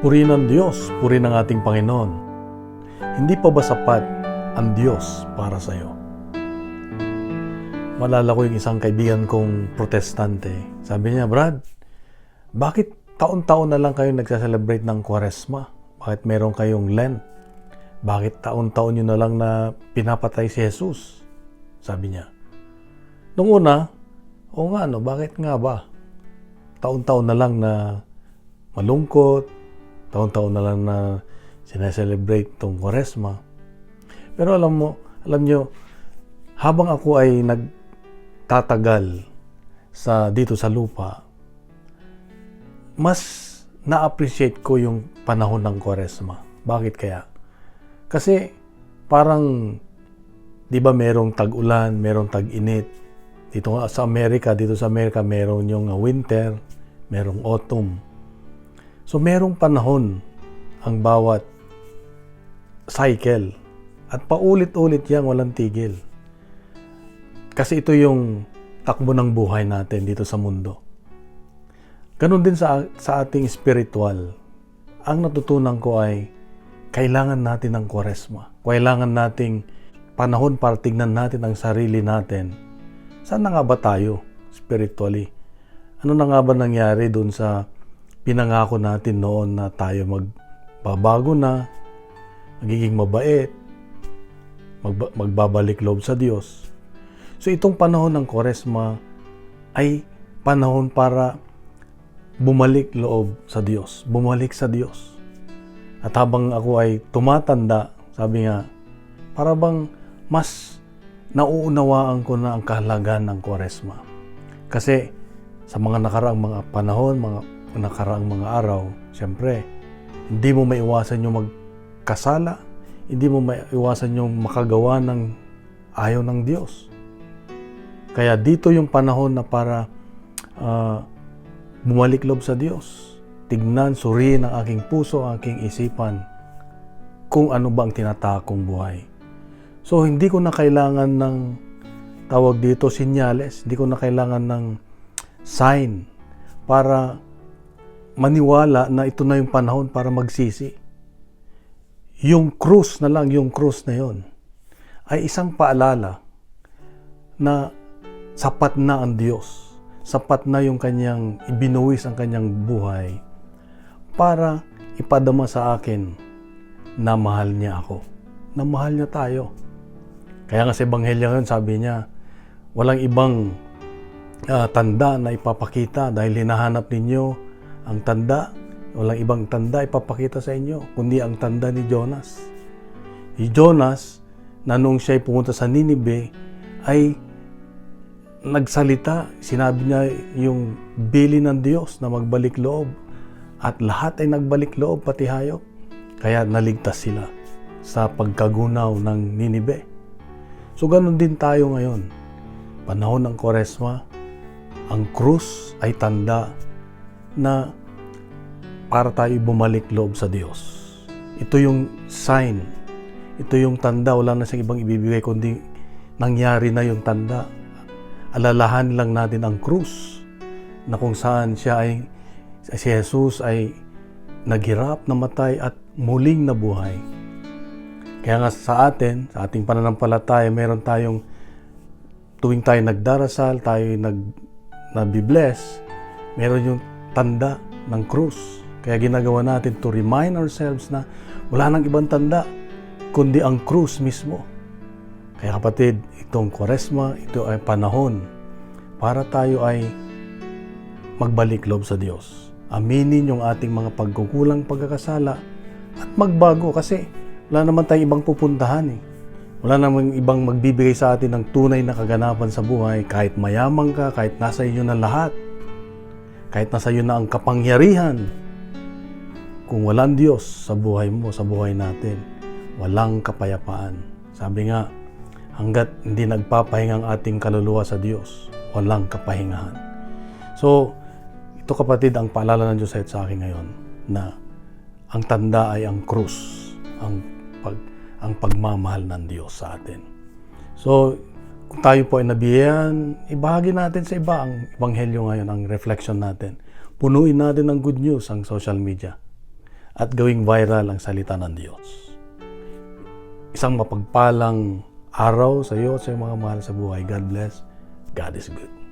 Purihin ang Diyos, purihin ang ating Panginoon. Hindi pa ba sapat ang Diyos para sa iyo? Malala ko yung isang kaibigan kong protestante. Sabi niya, Brad, bakit taon-taon na lang kayo nagsa-celebrate ng Kwaresma? Bakit meron kayong Lent? Bakit taon-taon nyo na lang na pinapatay si Jesus? Sabi niya. Nung una, oo nga no, bakit nga ba? Taon-taon na lang na malungkot, taon-taon na lang na sineselebrate tong Kwaresma. Pero alam nyo, habang ako ay nagtatagal dito sa lupa, mas na-appreciate ko yung panahon ng Kwaresma. Bakit kaya? Kasi parang, di ba merong tag-ulan, merong tag-init. Dito sa Amerika meron yung winter, merong autumn. So merong panahon ang bawat cycle. At paulit-ulit yan, walang tigil. Kasi ito yung takbo ng buhay natin dito sa mundo. Ganon din sa ating spiritual. Ang natutunan ko ay kailangan natin ng Kwaresma. Kailangan nating panahon para tignan natin ang sarili natin. Saan na nga ba tayo spiritually? Ano na nga ba nangyari dun sa pinangako natin noon na tayo magbabago na, magiging mabait, magbabalik loob sa Diyos. So itong panahon ng Kwaresma ay panahon para bumalik loob sa Diyos, bumalik sa Diyos. At habang ako ay tumatanda, sabi nga, para bang mas nauunawaan ko na ang kahalagan ng Kwaresma. Kasi sa mga nakaraang mga panahon, mga nakaraang mga araw, siyempre, hindi mo maiwasan yung magkasala, hindi mo maiwasan yung makagawa ng ayaw ng Diyos. Kaya dito yung panahon na para bumalik loob sa Diyos. Tignan, suriin ang aking puso, ang aking isipan, kung ano ba ang tinatakong buhay. So, hindi ko na kailangan ng, tawag dito, sinyales. Hindi ko na kailangan ng sign para maniwala na ito na yung panahon para magsisi. Yung krus na lang, yung krus na yon, ay isang paalala na sapat na ang Diyos. Sapat na yung kanyang ibinuwis ang kanyang buhay para ipadama sa akin na mahal niya ako. Na mahal niya tayo. Kaya nga sa Ebanghelyo ngayon, sabi niya, walang ibang tanda na ipapakita dahil hinahanap ninyo ang tanda. Walang ibang tanda ipapakita sa inyo, kundi ang tanda ni Jonas. Si Jonas, na nung siya'y pumunta sa Ninive, ay nagsalita, sinabi niya yung bili ng Diyos na magbalik loob. At lahat ay nagbalik loob, pati hayop. Kaya naligtas sila sa pagkagunaw ng Ninive. So ganun din tayo ngayon. Panahon ng Kwaresma, ang krus ay tanda na para tayo bumalik loob sa Diyos. Ito yung sign. Ito yung tanda. Wala na siyang ibang ibibigay kundi nangyari na yung tanda. Alalahan lang natin ang krus na kung saan si Jesus ay naghirap, namatay at muling nabuhay. Kaya nga sa ating pananampalataya, meron tayong tuwing tayo nagdarasal, tayo nabibless, meron yung tanda ng krus. Kaya ginagawa natin to remind ourselves na wala nang ibang tanda, kundi ang krus mismo. Kaya kapatid, itong Kwaresma, ito ay panahon para tayo ay magbalik loob sa Diyos. Aminin yung ating mga pagkukulang, pagkakasala at magbago kasi wala naman tayong ibang pupuntahan eh. Wala naman ibang magbibigay sa atin ng tunay na kaganapan sa buhay kahit mayaman ka, kahit nasa iyo na lahat, kahit nasa iyo na ang kapangyarihan. Kung walang Diyos sa buhay mo, sa buhay natin, walang kapayapaan. Sabi nga, hanggat hindi nagpapahinga ang ating kaluluwa sa Diyos, walang kapahingahan. So, ito kapatid, ang paalala ng Diyos sa akin ngayon na ang tanda ay ang krus, ang pagmamahal ng Diyos sa atin. So, kung tayo po ay nabiyahan, ibahagi natin sa iba ang Ebanghelyo ngayon, ang reflection natin. Punuin natin ng good news ang social media. at gawing viral ang salita ng Diyos. Isang mapagpalang araw sa iyo at sa iyong mga mahal sa buhay. God bless. God is good.